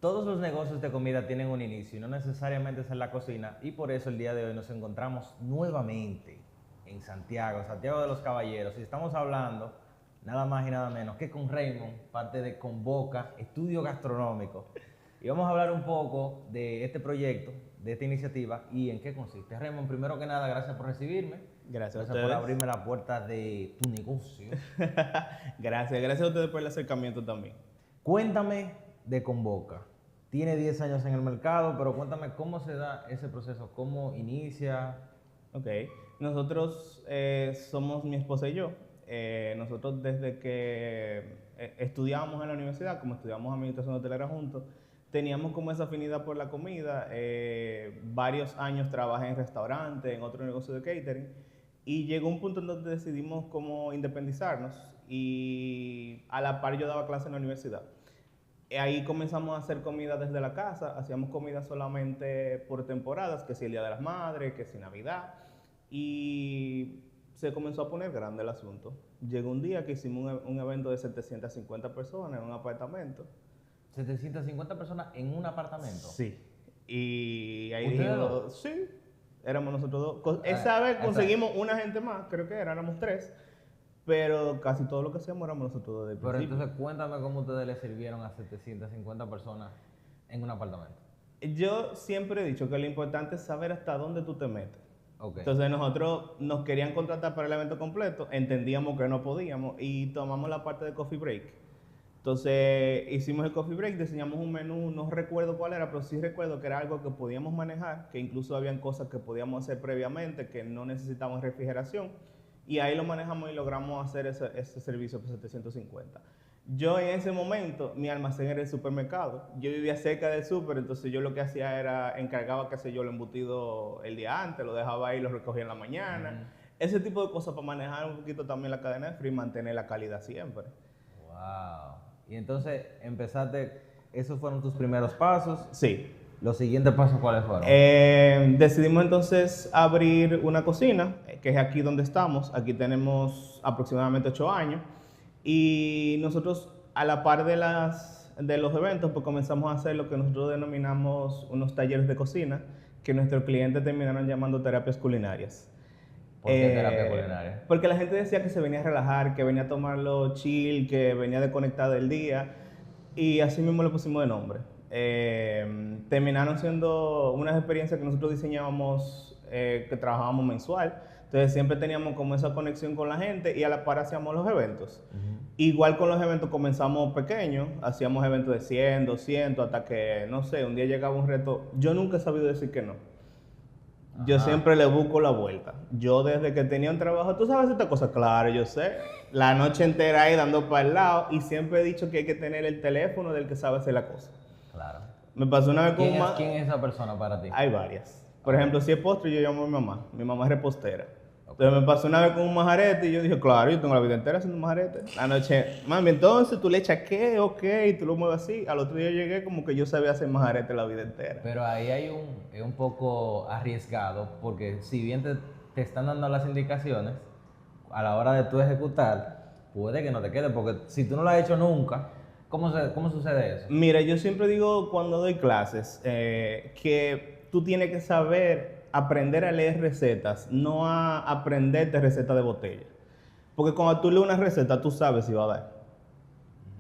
Todos los negocios de comida tienen un inicio y no necesariamente es en la cocina, y por eso el día de hoy nos encontramos nuevamente en Santiago, Santiago de los Caballeros, y estamos hablando nada más y nada menos que con Raymond, parte de Convoca, Estudio Gastronómico. Y vamos a hablar un poco de este proyecto, de esta iniciativa y en qué consiste. Raymond, primero que nada, gracias por recibirme. Gracias a Gracias por ustedes. abrirme la puerta de tu negocio. Gracias a ustedes por el acercamiento también. Cuéntame de Convoca. Tiene 10 años en el mercado, pero cuéntame cómo se da ese proceso, cómo inicia. Ok, nosotros somos mi esposa y yo. Nosotros desde que estudiábamos en la universidad, como estudiamos administración hotelera juntos, teníamos como esa afinidad por la comida. Varios años trabajé en restaurantes, en otro negocio de catering, y llegó un punto en donde decidimos como independizarnos y a la par yo daba clases en la universidad. Ahí comenzamos a hacer comida desde la casa, hacíamos comida solamente por temporadas, que si el Día de las Madres, que si Navidad, y se comenzó a poner grande el asunto. Llegó un día que hicimos un evento de 750 personas en un apartamento. 750 personas en un apartamento. Sí. Y ahí ¿Ustedes dijimos, dos? sí, éramos nosotros dos. Esa vez esa- conseguimos una gente más, creo que éramos tres, pero casi todo lo que hacíamos éramos nosotros dos desde el Pero principio. entonces cuéntame cómo ustedes le sirvieron a 750 personas en un apartamento. Yo siempre he dicho que lo importante es saber hasta dónde tú te metes. Ok. Entonces nosotros nos querían contratar para el evento completo, entendíamos que no podíamos y tomamos la parte de coffee break. Entonces hicimos el coffee break, diseñamos un menú, no recuerdo cuál era, pero sí recuerdo que era algo que podíamos manejar, que incluso habían cosas que podíamos hacer previamente, que no necesitaban refrigeración, y ahí lo manejamos y logramos hacer ese servicio por 750. Yo en ese momento, mi almacén era el supermercado, yo vivía cerca del súper, entonces yo lo que hacía era, encargaba, qué sé yo, lo embutido el día antes, lo dejaba ahí, lo recogía en la mañana, ese tipo de cosas para manejar un poquito también la cadena de frío y mantener la calidad siempre. Wow. Y entonces empezaste, esos fueron tus primeros pasos. Sí. Los siguientes pasos, ¿cuáles fueron? Decidimos entonces abrir una cocina, que es aquí donde estamos. Aquí tenemos aproximadamente 8 años. Y nosotros, a la par de los eventos, pues comenzamos a hacer lo que nosotros denominamos unos talleres de cocina, que nuestros clientes terminaron llamando terapias culinarias. ¿Por qué terapia culinaria? Porque la gente decía que se venía a relajar, que venía a tomarlo chill, que venía a desconectar del día. Y así mismo le pusimos de nombre. Terminaron siendo unas experiencias que nosotros diseñábamos, que trabajábamos mensual. Entonces siempre teníamos como esa conexión con la gente y a la par hacíamos los eventos. Igual con los eventos comenzamos pequeños, hacíamos eventos de 100, 200, hasta que, no sé, un día llegaba un reto. Yo nunca he sabido decir que no. Yo siempre le busco la vuelta. Yo desde que tenía un trabajo, tú sabes esta cosa, claro, yo sé. La noche entera ahí dando para el lado y siempre he dicho que hay que tener el teléfono del que sabe hacer la cosa. Claro. Me pasó una vez con ¿Quién es esa persona para ti? Hay varias. Por ejemplo, si es postre, yo llamo a mi mamá. Mi mamá es repostera. Entonces me pasó una vez con un majarete y yo dije, claro, yo tengo la vida entera haciendo majarete. La noche, mami, entonces tú le echas qué, ok, y tú lo mueves así. Al otro día llegué como que yo sabía hacer majarete la vida entera. Pero ahí hay es un poco arriesgado, porque si bien te están dando las indicaciones, a la hora de tú ejecutar, puede que no te quede, porque si tú no lo has hecho nunca, ¿cómo sucede eso? Mira, yo siempre digo cuando doy clases que tú tienes que saber aprender a leer recetas, no a aprenderte recetas de botella. Porque cuando tú lees una receta, tú sabes si va a dar.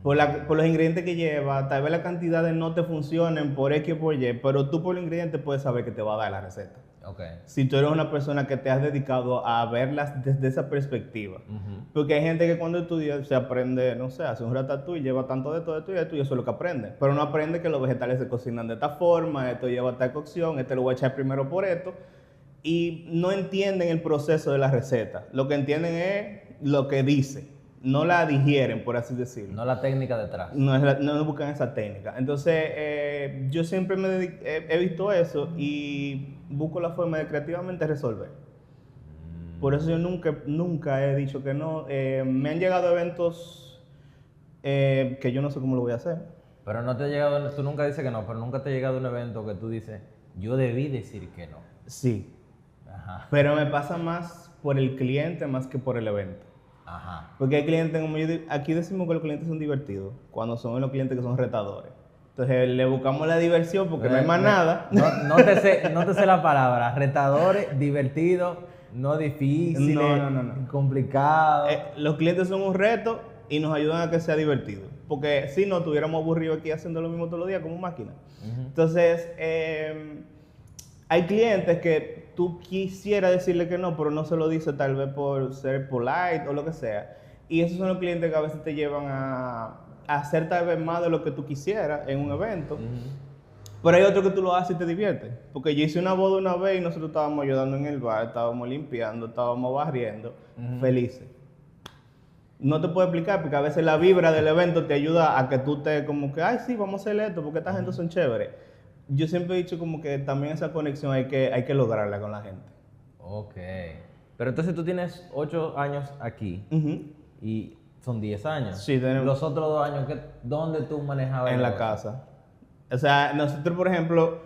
Por los ingredientes que lleva, tal vez la cantidad de no te funcionen por X o por Y, pero tú por los ingredientes puedes saber que te va a dar la receta. Ok. Si tú eres una persona que te has dedicado a verlas desde esa perspectiva. Porque hay gente que cuando estudia se aprende, no sé, hace un ratatouille, lleva tanto de esto y eso es lo que aprende. Pero no aprende que los vegetales se cocinan de esta forma, esto lleva tal cocción, este lo voy a echar primero por esto. Y no entienden el proceso de la receta. Lo que entienden es lo que dice. No la digieren, por así decirlo. No la técnica detrás. No buscan esa técnica. Entonces, yo siempre he visto eso y busco la forma de creativamente resolver. Por eso yo nunca he dicho que no. Me han llegado eventos que yo no sé cómo lo voy a hacer. Pero no te ha llegado, tú nunca dices que no, pero nunca te ha llegado un evento que tú dices, yo debí decir que no. Sí, Ajá. pero me pasa más por el cliente más que por el evento. Ajá. Porque hay clientes, como aquí decimos que los clientes son divertidos, cuando son los clientes que son retadores. Entonces le buscamos la diversión porque no hay más nada. No te sé la palabra. Retadores, divertidos, no difíciles, No. complicados. Los clientes son un reto y nos ayudan a que sea divertido. Porque si no, estuviéramos aburridos aquí haciendo lo mismo todos los días como máquina. Entonces, hay clientes que tú quisieras decirle que no, pero no se lo dice tal vez por ser polite o lo que sea. Y esos son los clientes que a veces te llevan a hacer tal vez más de lo que tú quisieras en un evento. Pero hay otro que tú lo haces y te diviertes. Porque yo hice una boda una vez y nosotros estábamos ayudando en el bar, estábamos limpiando, estábamos barriendo, felices. No te puedo explicar porque a veces la vibra del evento te ayuda a que tú te como que, ay sí, vamos a hacer esto porque esta gente son chéveres. Yo siempre he dicho como que también esa conexión hay que lograrla con la gente. Ok. Pero entonces tú tienes 8 años aquí y son 10 años. Sí, tenemos. Los otros 2 años, ¿dónde tú manejabas En el la negocio? casa. O sea, nosotros, por ejemplo,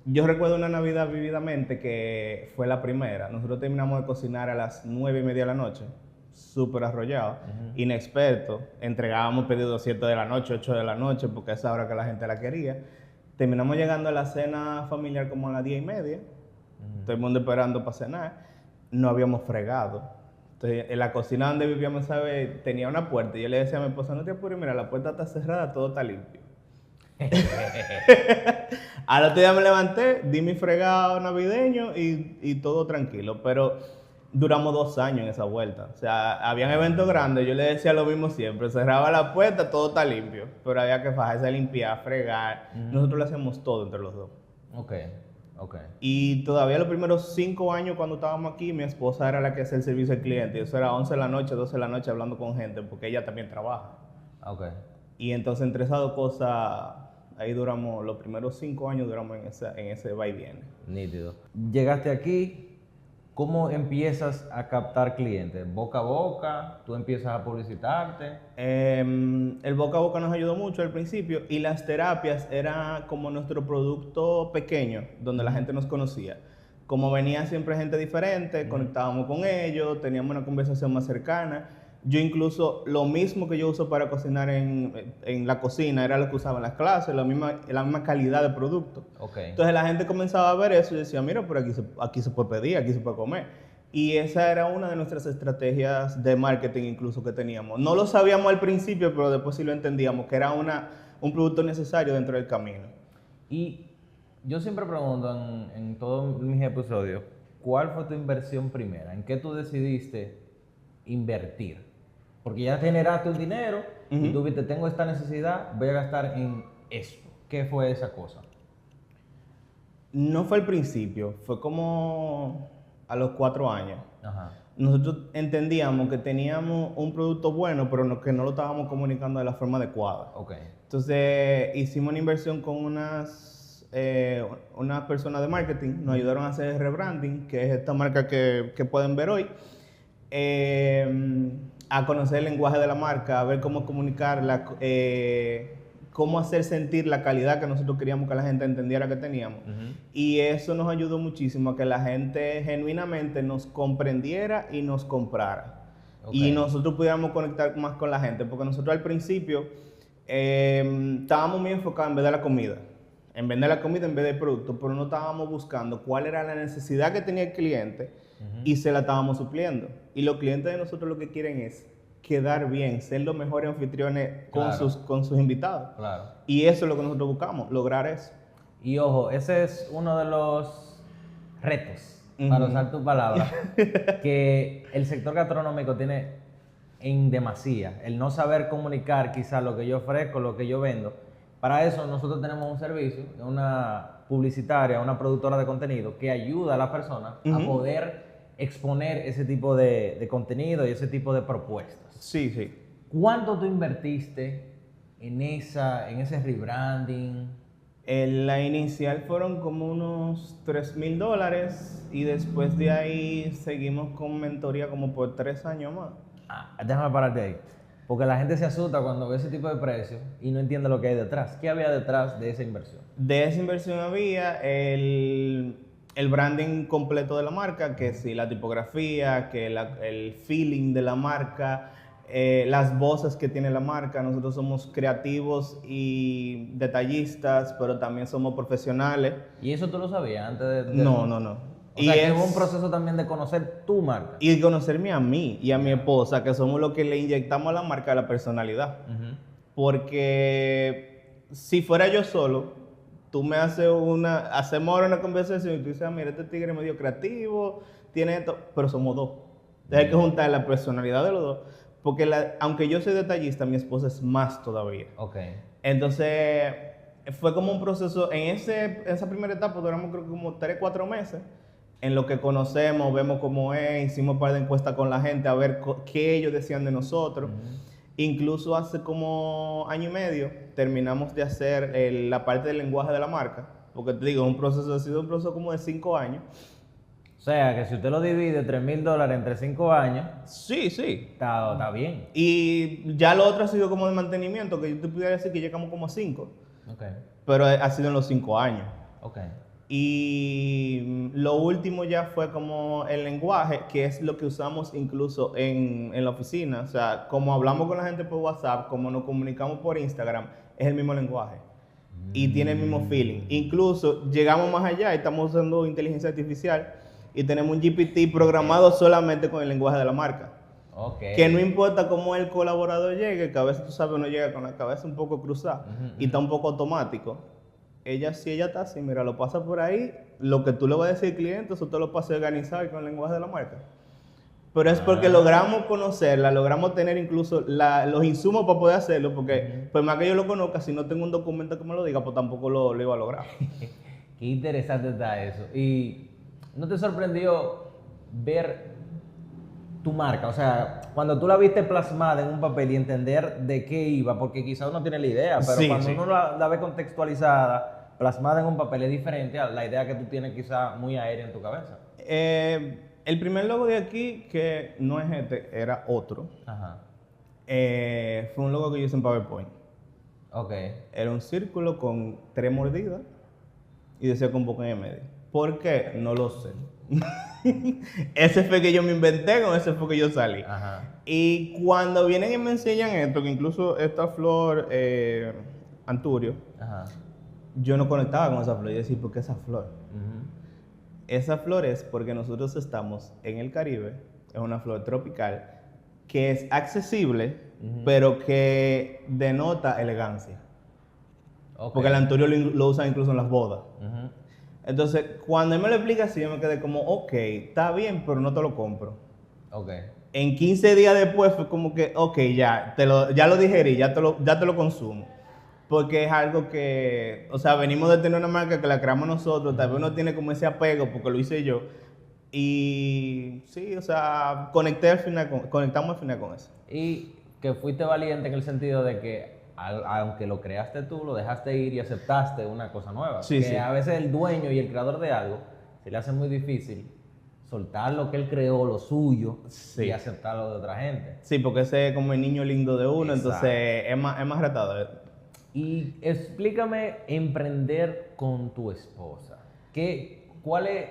yo recuerdo una Navidad vividamente que fue la primera. Nosotros terminamos de cocinar a las 9:30 de la noche, súper arrollados, inexpertos. Entregábamos pedidos 7 de la noche, 8 de la noche, porque es esa hora que la gente la quería. Terminamos llegando a la cena familiar como a las 10:30. Todo el mundo esperando para cenar. No habíamos fregado. Entonces, en la cocina donde vivíamos, ¿sabes? Tenía una puerta. Y yo le decía a mi esposa, no te apures, mira, la puerta está cerrada, todo está limpio. Al otro día me levanté, di mi fregado navideño y todo tranquilo. Pero duramos 2 años en esa vuelta. O sea, habían eventos grandes, yo le decía lo mismo siempre. Cerraba la puerta, todo está limpio. Pero había que fajarse, limpiar, fregar. Nosotros lo hacemos todo entre los dos. Ok. Y todavía los primeros 5 años cuando estábamos aquí, mi esposa era la que hacía el servicio al cliente. Y eso era 11 de la noche, 12 de la noche hablando con gente, porque ella también trabaja. Ok. Y entonces entre esas dos cosas, ahí duramos, los primeros 5 años duramos en ese va y viene. Nítido. Llegaste aquí, ¿cómo empiezas a captar clientes? ¿Boca a boca? ¿Tú empiezas a publicitarte? El boca a boca nos ayudó mucho al principio y las terapias era como nuestro producto pequeño, donde la gente nos conocía. Como venía siempre gente diferente, conectábamos con ellos, teníamos una conversación más cercana. Yo incluso lo mismo que yo uso para cocinar en la cocina era lo que usaba en las clases, la misma calidad de producto. Okay. Entonces la gente comenzaba a ver eso y decía, mira, por aquí se puede pedir, aquí se puede comer. Y esa era una de nuestras estrategias de marketing incluso que teníamos. No lo sabíamos al principio, pero después sí lo entendíamos, que era un producto necesario dentro del camino. Y yo siempre pregunto en todos mis episodios, ¿cuál fue tu inversión primera? ¿En qué tú decidiste invertir? Porque ya generaste un dinero y tú viste, tengo esta necesidad, voy a gastar en esto. ¿Qué fue esa cosa? No fue al principio, fue como a los 4 años. Ajá. Nosotros entendíamos que teníamos un producto bueno, pero que no lo estábamos comunicando de la forma adecuada. Okay. Entonces hicimos una inversión con unas personas de marketing, nos ayudaron a hacer rebranding, que es esta marca que pueden ver hoy. A conocer el lenguaje de la marca, a ver cómo comunicarla, cómo hacer sentir la calidad que nosotros queríamos que la gente entendiera que teníamos. Y eso nos ayudó muchísimo a que la gente genuinamente nos comprendiera y nos comprara. Okay. Y nosotros pudiéramos conectar más con la gente, porque nosotros al principio estábamos muy enfocados en vez de la comida. En vender la comida en vez del producto, pero no estábamos buscando cuál era la necesidad que tenía el cliente y se la estábamos supliendo. Y los clientes de nosotros lo que quieren es quedar bien, ser los mejores anfitriones con, claro, con sus invitados. Claro. Y eso es lo que nosotros buscamos, lograr eso. Y ojo, ese es uno de los retos, para usar tu palabra, que el sector gastronómico tiene en demasía. El no saber comunicar quizás lo que yo ofrezco, lo que yo vendo. Para eso nosotros tenemos un servicio, una publicitaria, una productora de contenido que ayuda a las personas a poder exponer ese tipo de contenido y ese tipo de propuestas. Sí, sí. ¿Cuánto tú invertiste en ese rebranding? La inicial fueron como unos $3,000 y después de ahí seguimos con mentoría como por 3 años más. Déjame pararte ahí. Porque la gente se asusta cuando ve ese tipo de precios y no entiende lo que hay detrás. ¿Qué había detrás de esa inversión? De esa inversión había el branding completo de la marca, que sí, la tipografía, que el feeling de la marca, las voces que tiene la marca. Nosotros somos creativos y detallistas, pero también somos profesionales. ¿Y eso tú lo sabías antes de No, no, no. O sea, que hubo un proceso también de conocer tu marca. Y conocerme a mí y a mi esposa, que somos los que le inyectamos a la marca la personalidad. Porque si fuera yo solo, tú me haces hacemos ahora una conversación y tú dices, mira, este tigre es medio creativo, tiene esto, pero somos dos. Hay que juntar la personalidad de los dos. Porque aunque yo soy detallista, mi esposa es más todavía. Entonces, fue como un proceso. En esa primera etapa duramos creo que como 3, 4 meses. En lo que conocemos, vemos cómo es, hicimos un par de encuestas con la gente a ver qué ellos decían de nosotros. Incluso hace como 1 año y medio terminamos de hacer la parte del lenguaje de la marca. Porque te digo, ha sido un proceso como de 5 años. O sea, que si usted lo divide $3,000 entre 5 años... Sí. Está bien. Y ya lo otro ha sido como de mantenimiento, que yo te pudiera decir que llegamos como a 5. Pero ha sido en los 5 años. Y lo último ya fue como el lenguaje, que es lo que usamos incluso en la oficina. O sea, como hablamos con la gente por WhatsApp, como nos comunicamos por Instagram, es el mismo lenguaje. Y tiene el mismo feeling. Incluso llegamos más allá y estamos usando inteligencia artificial y tenemos un GPT programado solamente con el lenguaje de la marca. Que no importa cómo el colaborador llegue, que a veces tú sabes uno llega con la cabeza un poco cruzada y está un poco automático. Si ella está así, mira, lo pasa por ahí, lo que tú le vas a decir al cliente, eso te lo pasa a organizar con el lenguaje de la marca. Pero es porque logramos conocerla, logramos tener incluso los insumos para poder hacerlo, porque por más que yo lo conozca, si no tengo un documento que me lo diga, pues tampoco lo iba a lograr. Qué interesante está eso. ¿Y no te sorprendió ver tu marca? O sea, cuando tú la viste plasmada en un papel y entender de qué iba, porque quizás uno tiene la idea, pero cuando uno la ve contextualizada, plasmada en un papel, es diferente a la idea que tú tienes quizás muy aérea en tu cabeza. El primer logo de aquí, que no es este, era otro. Fue un logo que yo hice en PowerPoint. Era un círculo con 3 mordidas y decía con boca en el medio. ¿Por qué? No lo sé. Ese fue que yo me inventé, con ese fue que yo salí. Y cuando vienen y me enseñan esto, que incluso esta flor, anturio, yo no conectaba con esa flor. Yo decía, ¿por qué esa flor? Esa flor es porque nosotros estamos en el Caribe, es una flor tropical que es accesible, pero que denota elegancia. Porque el anturio lo usan incluso en las bodas. Entonces, cuando él me lo explica así, yo me quedé como, ok, está bien, pero no te lo compro. En 15 días después fue como que, ok, ya lo digerí, ya te lo consumo. Porque es algo que, o sea, venimos de tener una marca que la creamos nosotros, tal vez uno tiene como ese apego porque lo hice yo. Y sí, o sea, conectamos al final con eso. Y que fuiste valiente en el sentido de que, aunque lo creaste tú, lo dejaste ir y aceptaste una cosa nueva. A veces el dueño y el creador de algo se le hace muy difícil soltar lo que él creó, lo suyo, y aceptarlo de otra gente. Sí, porque ese es como el niño lindo de uno, entonces es más retador. Y explícame emprender con tu esposa. ¿Cuál es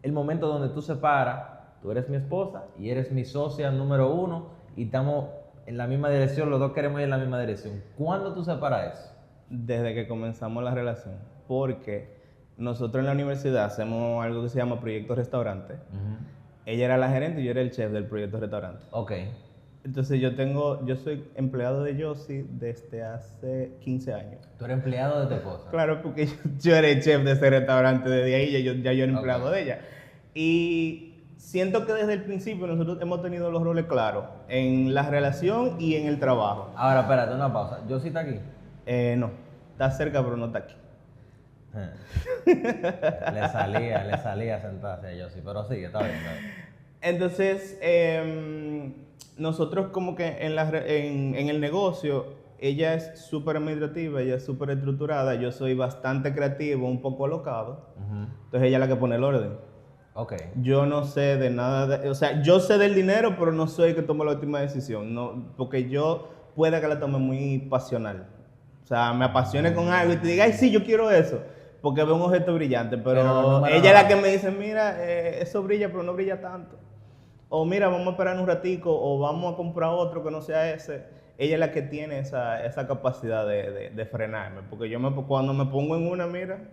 el momento donde tú separas? Tú eres mi esposa y eres mi socia número 1 y estamos en la misma dirección, los dos queremos ir en la misma dirección. ¿Cuándo tú separas eso? Desde que comenzamos la relación, porque nosotros en la universidad hacemos algo que se llama proyecto restaurante. Ella era la gerente y yo era el chef del proyecto restaurante. Entonces yo soy empleado de Yossi desde hace 15 años. ¿Tú eres empleado de tu esposa? Claro, porque yo era el chef de ese restaurante desde ahí, ya yo era empleado de ella. Y siento que desde el principio nosotros hemos tenido los roles claros en la relación y en el trabajo. Ahora, espérate, una pausa. ¿Yossi está aquí? No, está cerca pero no está aquí. le salía sentarse a Yossi, pero sí, está bien. Entonces, nosotros como que en el negocio, ella es súper administrativa, ella es súper estructurada, yo soy bastante creativo, un poco alocado, entonces ella es la que pone el orden. Yo no sé de nada, o sea, yo sé del dinero, pero no soy el que toma la última decisión, no, porque yo pueda que la tome muy pasional. O sea, me apasione con algo y te diga, ay, sí, yo quiero eso, porque veo un objeto brillante, pero ella es la que me dice, mira, eso brilla, pero no brilla tanto. o mira, vamos a esperar un ratico, o vamos a comprar otro que no sea ese. Ella es la que tiene esa capacidad de frenarme, porque cuando me pongo en una, mira,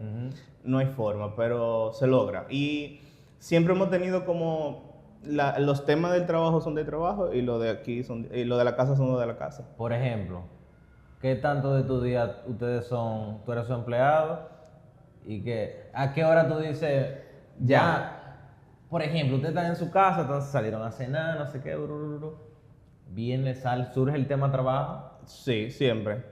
no hay forma, pero se logra. Y siempre hemos tenido como los temas del trabajo son de trabajo y lo de aquí y lo de la casa son lo de la casa. Por ejemplo, ¿qué tanto de tu día tú eres su empleado? ¿Y a qué hora tú dices, ya, por ejemplo, ustedes están en su casa, entonces salieron a cenar, no sé qué, viene, surge el tema trabajo? Sí, siempre.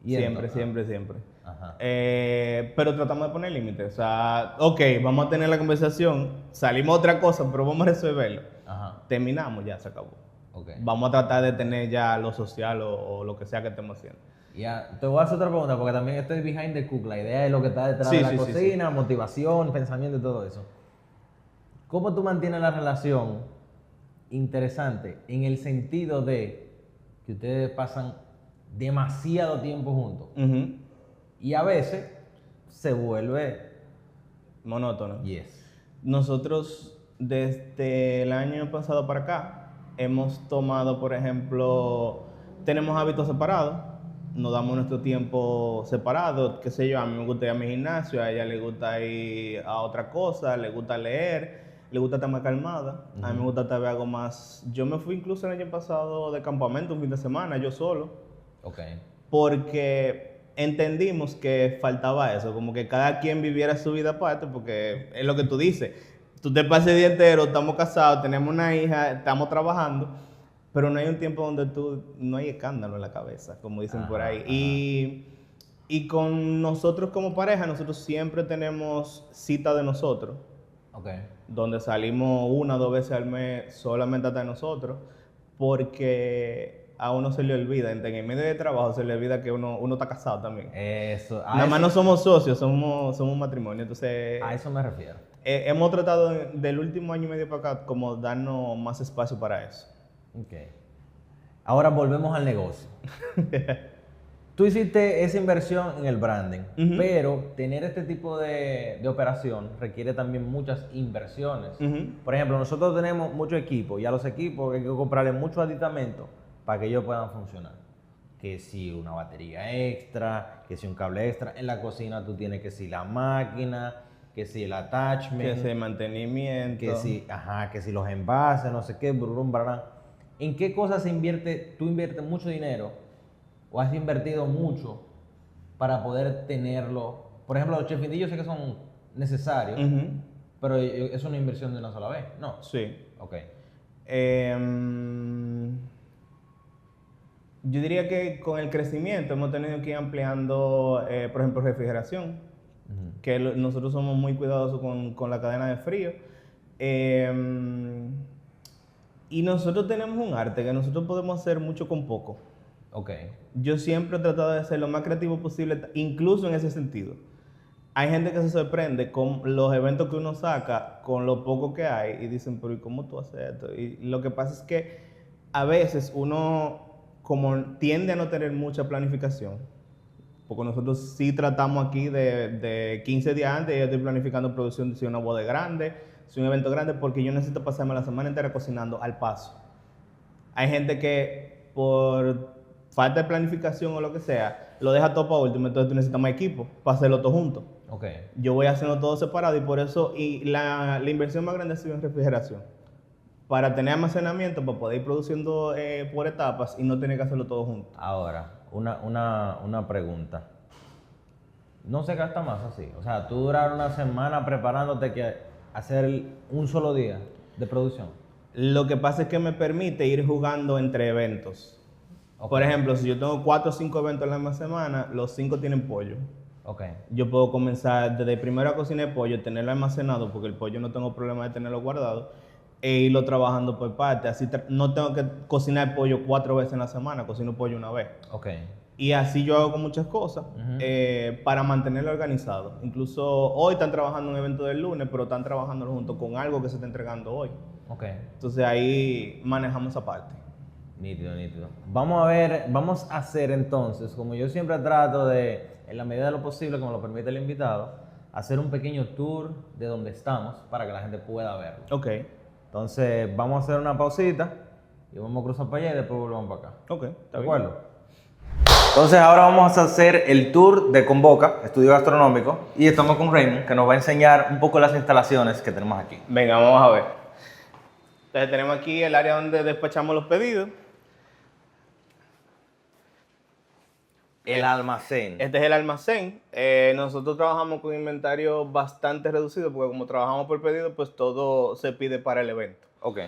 ¿Y Siempre, entonces? siempre, siempre. Ajá. Pero tratamos de poner límites. O sea, ok, vamos a tener la conversación, salimos a otra cosa, pero vamos a resolverlo. Ajá. Terminamos, ya se acabó. Okay. Vamos a tratar de tener ya lo social o lo que sea que estemos haciendo. Ya, te voy a hacer otra pregunta, porque también estoy behind the cook, la idea de lo que está detrás Sí, de la sí, cocina, sí. motivación, pensamiento y todo eso. ¿Cómo tú mantienes la relación interesante en el sentido de que ustedes pasan demasiado tiempo juntos Ujú. y a veces se vuelve Monótono. yes? Nosotros desde el año pasado para acá hemos tomado, por ejemplo, tenemos hábitos separados, nos damos nuestro tiempo separado, qué sé yo, a mí me gusta ir a mi gimnasio, a ella le gusta ir a otra cosa, le gusta leer, le gusta estar más calmada, a mí me gusta estar algo más. Yo me fui incluso el año pasado de campamento un fin de semana, yo solo, Okay. porque entendimos que faltaba eso, como que cada quien viviera su vida aparte, porque es lo que tú dices, tú te pasas el día entero, estamos casados, tenemos una hija, estamos trabajando, pero no hay un tiempo donde no hay escándalo en la cabeza, como dicen por ahí. Y con nosotros como pareja, nosotros siempre tenemos cita de nosotros, Okay. donde salimos 1 o 2 veces al mes solamente hasta nosotros, porque a uno se le olvida, en el medio de trabajo se le olvida que uno está casado también. Eso, Nada más no somos socios, somos un matrimonio, entonces a eso me refiero. hemos tratado del último año y medio para acá como darnos más espacio para eso. Okay. Ahora volvemos al negocio. Tú hiciste esa inversión en el branding, pero tener este tipo de operación requiere también muchas inversiones. Por ejemplo, nosotros tenemos mucho equipo y a los equipos hay que comprarle muchos aditamentos para que ellos puedan funcionar. Que si una batería extra, que si un cable extra. En la cocina tú tienes que si la máquina, que si el attachment. Que si el mantenimiento. Que si los envases, no sé qué, brurum, brarán. ¿En qué cosas tú inviertes mucho dinero o has invertido mucho para poder tenerlo? Por ejemplo, los chefindillos sé que son necesarios, pero es una inversión de una sola vez, ¿no? Sí. Ok. Yo diría que con el crecimiento hemos tenido que ir ampliando, por ejemplo, refrigeración, que nosotros somos muy cuidadosos con la cadena de frío. Y nosotros tenemos un arte que nosotros podemos hacer mucho con poco. Okay. Yo siempre he tratado de ser lo más creativo posible, incluso en ese sentido. Hay gente que se sorprende con los eventos que uno saca, con lo poco que hay, y dicen, pero ¿y cómo tú haces esto? Y lo que pasa es que a veces uno, como tiende a no tener mucha planificación, porque nosotros sí tratamos aquí de 15 días antes, yo estoy planificando producción de una boda grande, si un evento grande, porque yo necesito pasarme la semana entera cocinando al paso. Hay gente que por falta de planificación o lo que sea, lo deja todo para último, entonces tú necesitas más equipo para hacerlo todo junto. Okay. Yo voy haciendo todo separado y por eso, la inversión más grande ha sido en refrigeración. Para tener almacenamiento, para poder ir produciendo por etapas y no tener que hacerlo todo junto. Ahora, una pregunta. ¿No se gasta más así? O sea, tú durar una semana preparándote que hacer un solo día de producción. Lo que pasa es que me permite ir jugando entre eventos. Okay. Por ejemplo, si yo tengo 4 o 5 eventos en la misma semana, los 5 tienen pollo. Okay. Yo puedo comenzar desde primero a cocinar pollo, tenerlo almacenado, porque el pollo no tengo problema de tenerlo guardado, e irlo trabajando por parte. Así no tengo que cocinar pollo 4 veces en la semana, cocino pollo una vez. Okay. Y así yo hago con muchas cosas para mantenerlo organizado. Incluso hoy están trabajando en un evento del lunes, pero están trabajando junto con algo que se está entregando hoy. Okay. Entonces ahí manejamos esa parte. Nítido, nítido. Vamos a hacer entonces, como yo siempre trato de, en la medida de lo posible, como lo permite el invitado, hacer un pequeño tour de donde estamos para que la gente pueda verlo. Ok. Entonces, vamos a hacer una pausita y vamos a cruzar para allá y después volvemos para acá. Ok, ¿De está bien. acuerdo? Entonces, ahora vamos a hacer el tour de Convoca, estudio gastronómico, y estamos con Raymond, que nos va a enseñar un poco las instalaciones que tenemos aquí. Venga, vamos a ver. Entonces tenemos aquí el área donde despachamos los pedidos. El almacén. Este es el almacén. Nosotros trabajamos con inventario bastante reducido porque como trabajamos por pedido, pues todo se pide para el evento. Ok.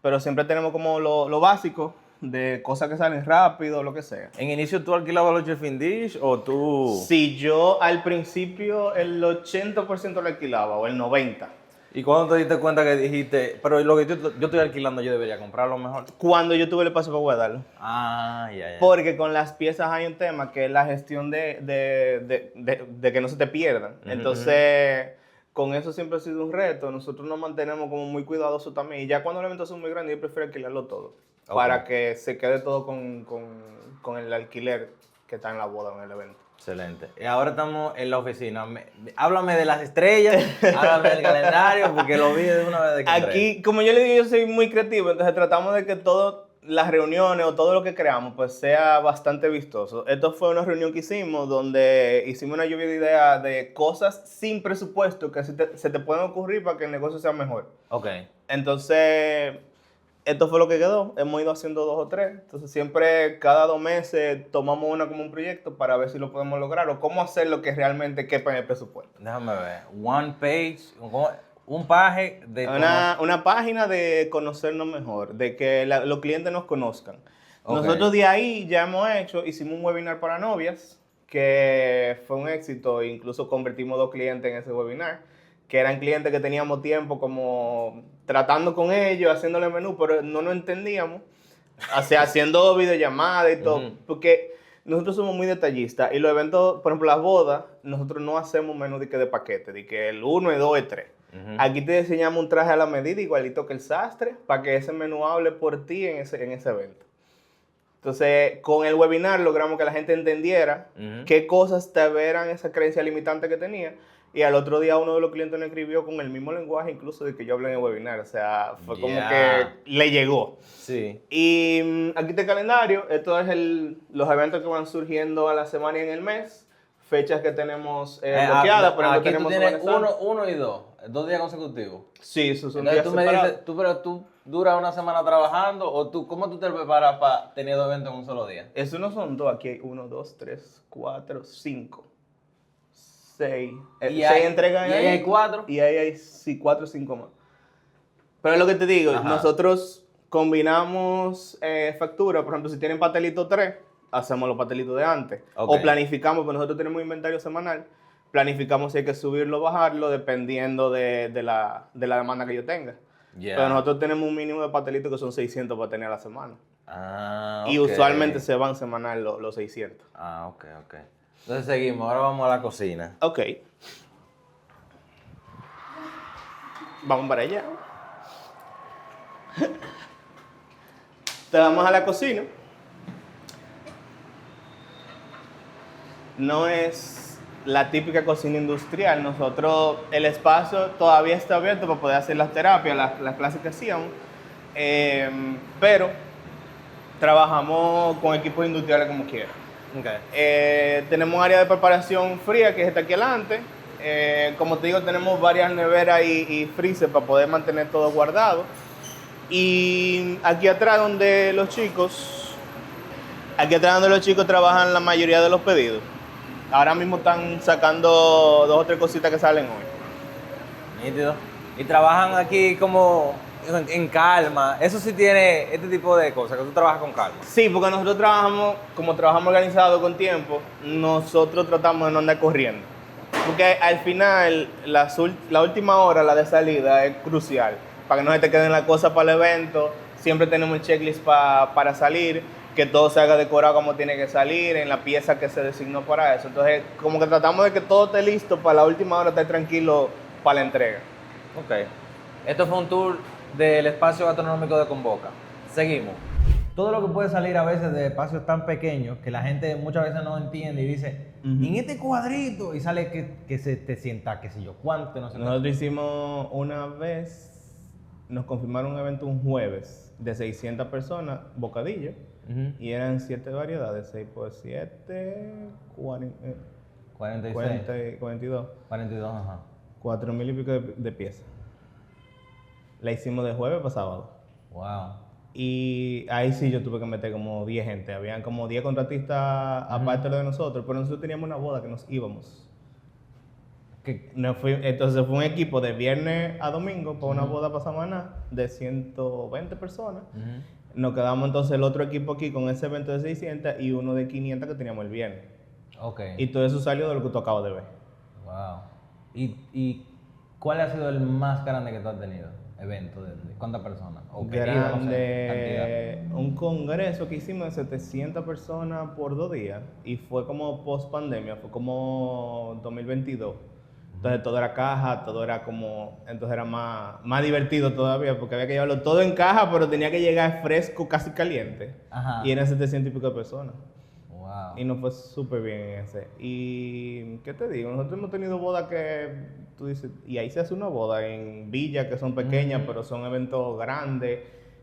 Pero siempre tenemos como lo básico de cosas que salen rápido, lo que sea. ¿En inicio tú alquilabas los chefing dish o tú...? Si yo al principio el 80% lo alquilaba o el 90%. ¿Y cuándo te diste cuenta que dijiste, pero lo que yo estoy alquilando yo debería comprarlo mejor? Cuando yo tuve el espacio para guardarlo. Ah, ya. Porque con las piezas hay un tema que es la gestión de que no se te pierdan. Entonces, con eso siempre ha sido un reto. Nosotros nos mantenemos como muy cuidadosos también. Y ya cuando los eventos son muy grandes, yo prefiero alquilarlo todo. Ok. Para que se quede todo con el alquiler que está en la boda o en el evento. Excelente. Y ahora estamos en la oficina. Háblame de las estrellas, háblame del calendario, porque lo vi de una vez de que entré. Aquí, como yo le digo, yo soy muy creativo, entonces tratamos de que todas las reuniones o todo lo que creamos pues sea bastante vistoso. Esto fue una reunión que hicimos donde hicimos una lluvia de ideas de cosas sin presupuesto que se te pueden ocurrir para que el negocio sea mejor. Ok. Entonces, esto fue lo que quedó. Hemos ido haciendo 2 o 3. Entonces, siempre cada 2 meses tomamos una como un proyecto para ver si lo podemos lograr o cómo hacer lo que realmente quepa en el presupuesto. Déjame ver. One page, un paje de... Una página de conocernos mejor, de que los clientes nos conozcan. Ok. Nosotros de ahí ya hicimos un webinar para novias, que fue un éxito, incluso convertimos 2 clientes en ese webinar, que eran clientes que teníamos tiempo como tratando con ellos, haciéndole menú, pero no lo entendíamos, o sea, haciendo videollamadas y todo, porque nosotros somos muy detallistas y los eventos, por ejemplo, las bodas, nosotros no hacemos menú de paquete, de que el 1, el 2, el 3. Aquí te diseñamos un traje a la medida, igualito que el sastre, para que ese menú hable por ti en ese evento. Entonces, con el webinar logramos que la gente entendiera qué cosas te veran esa creencia limitante que tenía. Y al otro día uno de los clientes nos escribió con el mismo lenguaje incluso de que yo hablé en el webinar. O sea, fue como que le llegó. Sí. Y aquí está el calendario. Esto es los eventos que van surgiendo a la semana y en el mes. Fechas que tenemos bloqueadas. Por ejemplo, aquí tenemos tú tienes uno y 2. 2 días consecutivos. Sí, esos son Entonces días tú me separados. dices, pero tú duras una semana trabajando o ¿cómo tú te preparas para tener 2 eventos en un solo día? Eso no son 2. Aquí hay 1, 2, 3, 4, 5. 6. Y 6 entregas ahí hay 4. Y ahí hay 4 o 5 más. Pero es lo que te digo, nosotros combinamos factura. Por ejemplo, si tienen pastelito 3, hacemos los pastelitos de antes. Okay. O planificamos, porque nosotros tenemos inventario semanal. Planificamos si hay que subirlo o bajarlo dependiendo de la demanda que yo tenga. Yeah. Pero nosotros tenemos un mínimo de pastelitos que son 600 para tener a la semana. Ah, Y usualmente se van semanal los 600. Ah, ok. Entonces seguimos, ahora vamos a la cocina. Ok. Vamos para allá. Te vamos a la cocina. No es la típica cocina industrial. Nosotros, el espacio todavía está abierto para poder hacer las terapias, las clases que hacíamos. Pero trabajamos con equipos industriales como quiera. Okay. Tenemos un área de preparación fría que está aquí adelante. Como te digo, tenemos varias neveras y freezer para poder mantener todo guardado. Y aquí atrás donde los chicos trabajan la mayoría de los pedidos. Ahora mismo están sacando 2 o 3 cositas que salen hoy. Nítido. Y trabajan aquí como en calma. Eso sí tiene este tipo de cosas, que tú trabajas con calma. Sí, porque nosotros como trabajamos organizado con tiempo, nosotros tratamos de no andar corriendo. Porque al final, la última hora, la de salida, es crucial. Para que no se te queden las cosas para el evento. Siempre tenemos el checklist para salir, que todo se haga decorado como tiene que salir, en la pieza que se designó para eso. Entonces, como que tratamos de que todo esté listo para la última hora, estar tranquilo para la entrega. Ok. Esto fue un tour del espacio gastronómico de Convoca. Seguimos. Todo lo que puede salir a veces de espacios tan pequeños que la gente muchas veces no entiende y dice, en este cuadrito, y sale que se te sienta, qué sé yo, cuánto, no sé. Nosotros hicimos una vez nos confirmaron un evento un jueves de 600 personas, bocadillo, y eran 7 variedades, 6 por 7, 46. 42, 42, ajá. 4.000 y pico de piezas. La hicimos de jueves para sábado. Wow. Y ahí sí yo tuve que meter como 10 gente. Habían como 10 contratistas aparte de nosotros, pero nosotros teníamos una boda que nos íbamos. Entonces fue un equipo de viernes a domingo para una boda para Samaná de 120 personas. Nos quedamos entonces el otro equipo aquí con ese evento de 600 y uno de 500 que teníamos el viernes. Okay. Y todo eso salió de lo que tú acabas de ver. Wow. ¿Y cuál ha sido el más grande que tú has tenido? ¿Evento? ¿De cuántas personas? ¿O grande, no sé, un congreso que hicimos de 700 personas por 2 días y fue como post pandemia, fue como 2022. Entonces todo era caja, todo era como, entonces era más divertido todavía porque había que llevarlo todo en caja, pero tenía que llegar fresco, casi caliente. Ajá. Y eran 700 y pico de personas. Wow. Y nos fue súper bien en ese. Y, ¿qué te digo? Nosotros hemos tenido bodas que, tú dices, y ahí se hace una boda en villas que son pequeñas, pero son eventos grandes.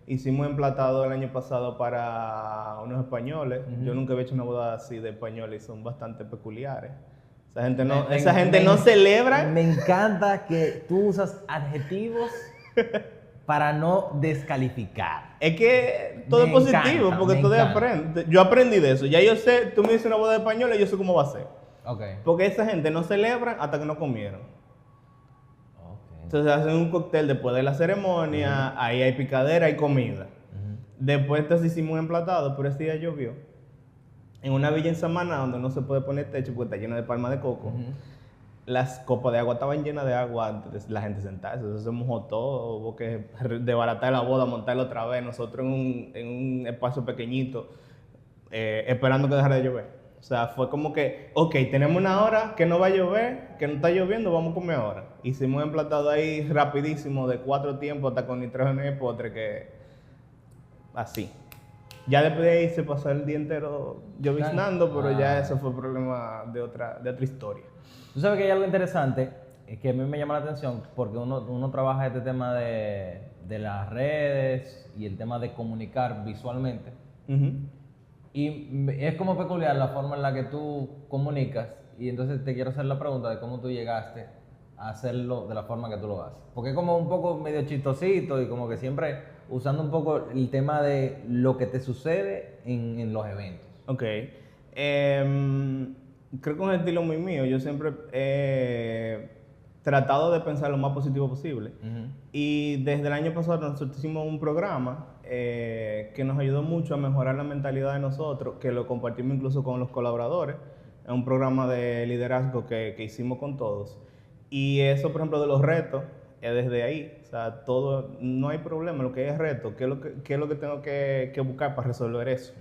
Hicimos emplatado el año pasado para unos españoles. Yo nunca había hecho una boda así de españoles y son bastante peculiares. Esa gente no celebra. Me encanta que tú usas adjetivos para no descalificar. Es que todo es positivo porque tú aprendes. Yo aprendí de eso. Ya yo sé, tú me dices una boda de españoles, yo sé cómo va a ser. Okay. Porque esa gente no celebra hasta que no comieron. Okay. Entonces hacen un cóctel después de la ceremonia, ahí hay picadera, hay comida. Después entonces hicimos un emplatado, pero ese día llovió. En una villa en Samaná donde no se puede poner techo porque está llena de palma de coco. Las copas de agua estaban llenas de agua antes de la gente sentarse. Entonces se mojó todo, hubo que desbaratar la boda, montarla otra vez. Nosotros en un espacio pequeñito, esperando que dejara de llover. O sea, fue como que, ok, tenemos una hora que no va a llover, que no está lloviendo, vamos a comer ahora. Hicimos un emplatado ahí rapidísimo, de 4 tiempos, hasta con nitrógeno y postre, que así. Ya después de ahí se pasó el día entero lloviznando, pero ya eso fue problema de otra historia. Tú sabes que hay algo interesante que a mí me llama la atención porque uno trabaja este tema de las redes y el tema de comunicar visualmente. Y es como peculiar la forma en la que tú comunicas y entonces te quiero hacer la pregunta de cómo tú llegaste a hacerlo de la forma que tú lo haces. Porque es como un poco medio chistosito y como que siempre usando un poco el tema de lo que te sucede en los eventos. Ok. Creo que es un estilo muy mío. Yo siempre he tratado de pensar lo más positivo posible. Y desde el año pasado nosotros hicimos un programa que nos ayudó mucho a mejorar la mentalidad de nosotros, que lo compartimos incluso con los colaboradores. Es un programa de liderazgo que hicimos con todos. Y eso, por ejemplo, de los retos, es desde ahí. O sea, todo, no hay problema, lo que es reto, ¿qué es lo que tengo que buscar para resolver eso?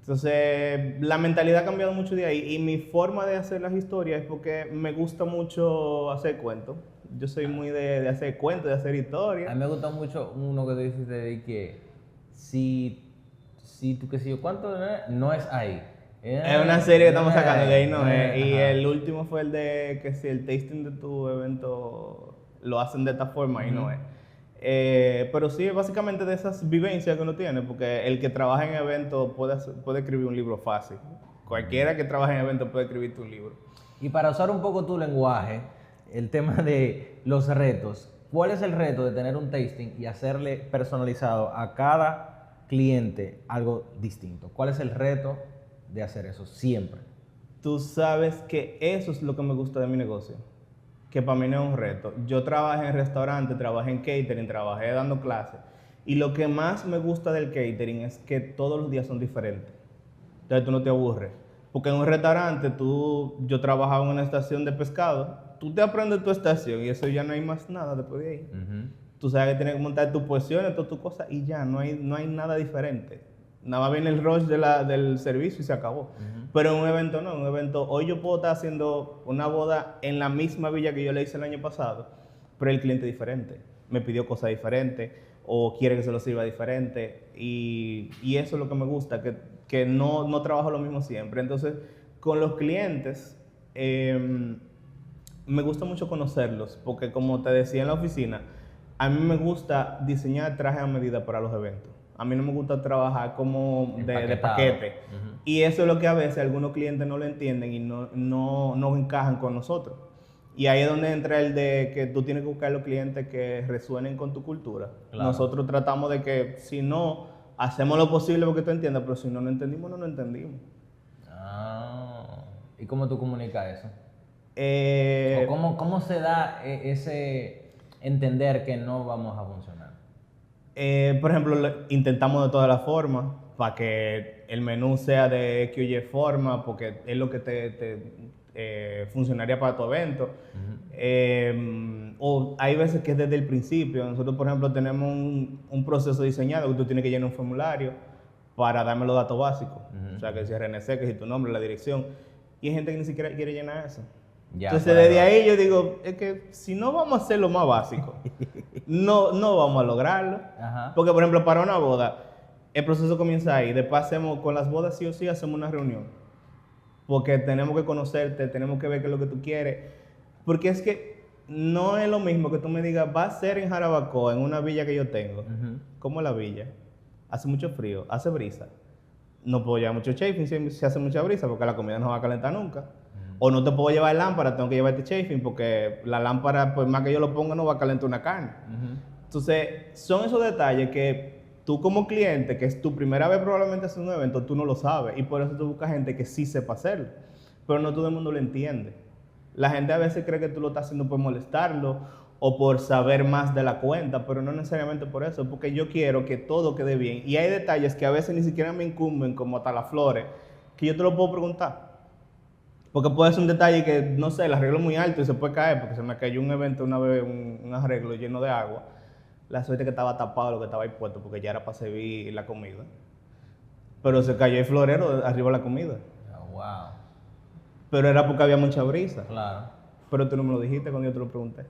Entonces, la mentalidad ha cambiado mucho de ahí y mi forma de hacer las historias es porque me gusta mucho hacer cuentos. Yo soy muy de hacer cuentos, de hacer historias. A mí me gusta mucho uno que tú dices de que si tú que sé yo cuánto no es ahí. Es una serie que estamos sacando, de ahí no es. Y el último fue el de que si el tasting de tu evento lo hacen de esta forma, ahí no es. Pero sí, básicamente de esas vivencias que uno tiene, porque el que trabaja en eventos puede escribir un libro fácil. Cualquiera que trabaje en eventos puede escribir tu libro. Y para usar un poco tu lenguaje, el tema de los retos, ¿cuál es el reto de tener un tasting y hacerle personalizado a cada cliente algo distinto? ¿Cuál es el reto de hacer eso siempre? Tú sabes que eso es lo que me gusta de mi negocio, que para mí no es un reto. Yo trabajé en restaurante, trabajé en catering, trabajé dando clases, y lo que más me gusta del catering es que todos los días son diferentes. Entonces tú no te aburres. Porque en un restaurante, yo trabajaba en una estación de pescado, tú te aprendes tu estación y eso ya no hay más nada después de ahí. Tú sabes que tienes que montar tus porciones, todas tus cosas y ya, no hay nada diferente. Nada más viene el rush del servicio y se acabó. Pero en un evento no, en un evento hoy yo puedo estar haciendo una boda en la misma villa que yo le hice el año pasado, pero el cliente es diferente, me pidió cosas diferentes o quiere que se lo sirva diferente y eso es lo que me gusta, que no trabajo lo mismo siempre. Entonces, con los clientes me gusta mucho conocerlos, porque como te decía en la oficina, a mí me gusta diseñar trajes a medida para los eventos. A mí no me gusta trabajar como de Empaquetado. paquete. Ujú. Y eso es lo que a veces algunos clientes no lo entienden y no encajan con nosotros. Y ahí es donde entra el de que tú tienes que buscar los clientes que resuenen con tu cultura. Claro. Nosotros tratamos de que si no, hacemos lo posible porque tú entiendas, pero si no lo entendimos, no lo entendimos. Ah, ¿y cómo tú comunicas eso? Eh, ¿O cómo se da ese entender que no vamos a funcionar? Por ejemplo, intentamos de todas las formas para que el menú sea de X o Y forma, porque es lo que te funcionaría para tu evento. O hay veces que es desde el principio. Nosotros, por ejemplo, tenemos un proceso diseñado que tú tienes que llenar un formulario para darme los datos básicos. O sea, que si RNC, que si tu nombre, la dirección. Y hay gente que ni siquiera quiere llenar eso. Ya, Entonces, claro. desde ahí yo digo, es que si no vamos a hacer lo más básico, no vamos a lograrlo. Ajá. Porque, por ejemplo, para una boda, el proceso comienza ahí. Después hacemos, con las bodas sí o sí, hacemos una reunión. Porque tenemos que conocerte, tenemos que ver qué es lo que tú quieres. Porque es que no es lo mismo que tú me digas, va a ser en Jarabacoa, en una villa que yo tengo. Ujú. ¿Cómo es la villa? Hace mucho frío, hace brisa. No puedo llevar mucho chafing si hace mucha brisa, porque la comida no va a calentar nunca. O no te puedo llevar lámpara, tengo que llevarte chafing, porque la lámpara, por más que yo lo ponga, no va a calentar una carne. Ujú. Entonces, son esos detalles que tú como cliente, que es tu primera vez probablemente haciendo un evento, tú no lo sabes. Y por eso tú buscas gente que sí sepa hacerlo. Pero no todo el mundo lo entiende. La gente a veces cree que tú lo estás haciendo por molestarlo o por saber más de la cuenta, pero no necesariamente por eso, porque yo quiero que todo quede bien. Y hay detalles que a veces ni siquiera me incumben, como hasta las flores, que yo te lo puedo preguntar. Porque puede ser un detalle que, no sé, el arreglo es muy alto y se puede caer, porque se me cayó un evento una vez, un arreglo lleno de agua. La suerte que estaba tapado lo que estaba ahí puesto, porque ya era para servir la comida. Pero se cayó el florero arriba de la comida. Ah, wow, Pero era porque había mucha brisa. claro. Pero tú no me lo dijiste cuando yo te lo pregunté.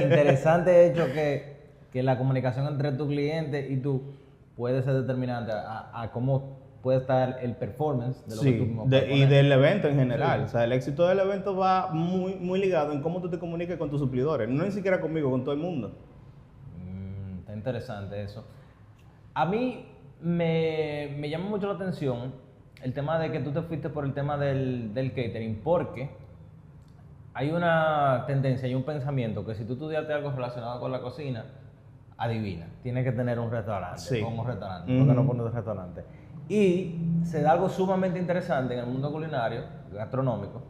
Interesante hecho que la comunicación entre tu cliente y tú puede ser determinante a cómo puede estar el performance de lo que tú Sí, mismo puedes y poner. del evento en general. Sí. O sea, el éxito del evento va muy ligado en cómo tú te comuniques con tus suplidores. No ni siquiera conmigo, con todo el mundo. Está interesante eso. A mí me llama mucho la atención el tema de que tú te fuiste por el tema del catering, porque hay una tendencia y un pensamiento que si tú estudiaste algo relacionado con la cocina, adivina, tienes que tener un restaurante, Sí. o un restaurante, ¿por qué no Ujú. pones un restaurante? Y se da algo sumamente interesante en el mundo culinario, gastronómico.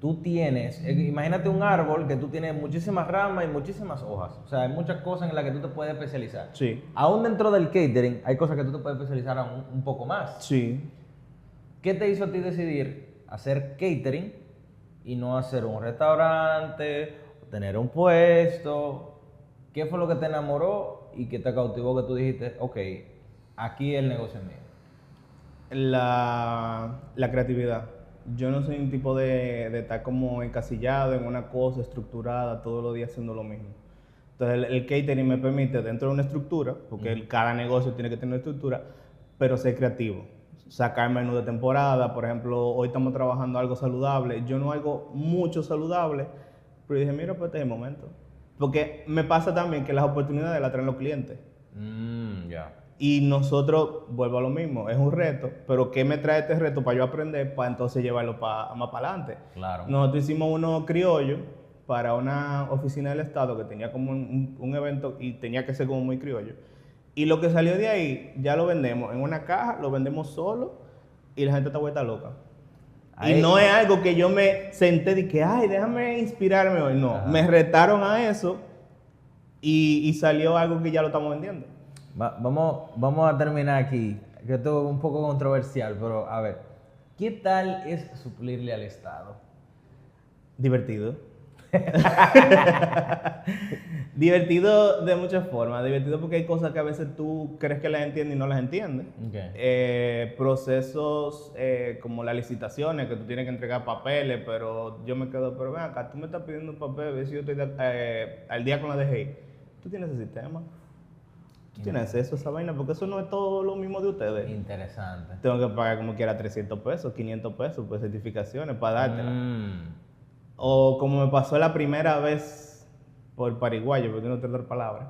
Tú tienes, imagínate un árbol que tú tienes muchísimas ramas y muchísimas hojas. O sea, hay muchas cosas en las que tú te puedes especializar. Sí, Aún dentro del catering hay cosas que tú te puedes especializar aún un poco más. sí. ¿Qué te hizo a ti decidir hacer catering y no hacer un restaurante, o tener un puesto? ¿Qué fue lo que te enamoró y que te cautivó que tú dijiste, ok, aquí el negocio es mío? La creatividad. Yo no soy un tipo de estar como encasillado en una cosa estructurada todos los días haciendo lo mismo. Entonces el catering me permite dentro de una estructura, porque cada negocio tiene que tener una estructura, pero ser creativo. Sacar menú de temporada, por ejemplo, hoy estamos trabajando algo saludable. Yo no hago mucho saludable, pero dije, mira, pues este es el momento. Porque me pasa también que las oportunidades las traen los clientes. Ya. Y nosotros, vuelvo a lo mismo, es un reto, pero ¿qué me trae este reto para yo aprender para entonces llevarlo más para adelante? Claro. Nosotros hicimos uno criollo para una oficina del Estado que tenía como un evento y tenía que ser como muy criollo. Y lo que salió de ahí, ya lo vendemos en una caja, lo vendemos solo y la gente está vuelta loca. Ahí- Y no es algo que yo me senté y que, ay, déjame inspirarme hoy. No, Ajá. me retaron a eso y salió algo que ya lo estamos vendiendo. Vamos a terminar aquí, que esto es un poco controversial, pero a ver, ¿qué tal es suplirle al Estado? Divertido. Divertido de muchas formas. Divertido porque hay cosas que a veces tú crees que las entiendes y no las entiendes. Ok. Procesos como las licitaciones, que tú tienes que entregar papeles, pero yo me quedo, pero ven acá, tú me estás pidiendo un papel, a ver si yo estoy al día con la DGI. ¿Tú tienes ese sistema? ¿Tú tienes acceso a esa vaina? Porque eso no es todo lo mismo de ustedes. Interesante. Tengo que pagar como quiera 300 pesos, 500 pesos por certificaciones para dártela. O como me pasó la primera vez, por pariguayo, porque no te dar palabras,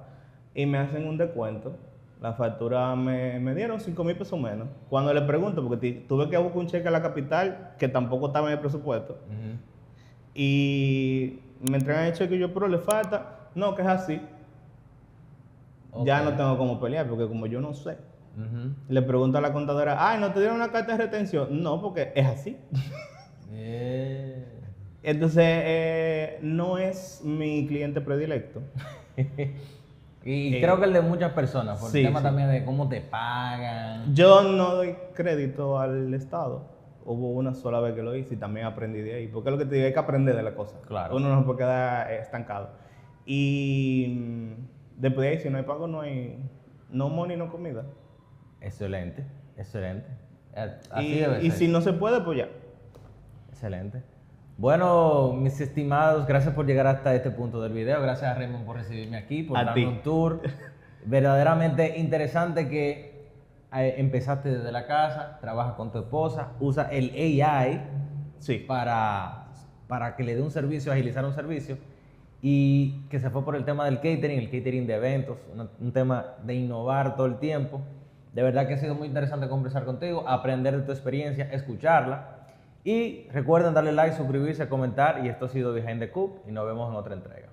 y me hacen un descuento. La factura me dieron 5,000 pesos menos. Cuando le pregunto, porque tuve que buscar un cheque a la capital que tampoco estaba en el presupuesto, y me entregan el cheque y yo, pero le falta, no, que es así. Ya no tengo cómo pelear, porque como yo no sé, le pregunto a la contadora, ay, ¿no te dieron una carta de retención? No, porque es así. Entonces, no es mi cliente predilecto. Y creo que el de muchas personas, por sí, el tema sí. también de cómo te pagan. Yo no doy crédito al Estado. Hubo una sola vez que lo hice y también aprendí de ahí. Porque es lo que te digo, hay que aprender de la cosa. Claro. Uno no puede quedar estancado. Y después de ahí, si no hay pago, no hay no money, no comida. Excelente, excelente. Así Y debe ser. si no se puede, pues ya. Excelente. Bueno, mis estimados, gracias por llegar hasta este punto del video. Gracias a Raymond por recibirme aquí, por A darme ti. un tour. Verdaderamente interesante que empezaste desde la casa, trabajas con tu esposa, usa el AI Sí. para que le dé un servicio, agilizar un servicio, y que se fue por el tema del catering, el catering de eventos, un tema de innovar todo el tiempo. De verdad que ha sido muy interesante conversar contigo, aprender de tu experiencia, escucharla. Y recuerden darle like, suscribirse, comentar. Y esto ha sido Behind the Coop y nos vemos en otra entrega.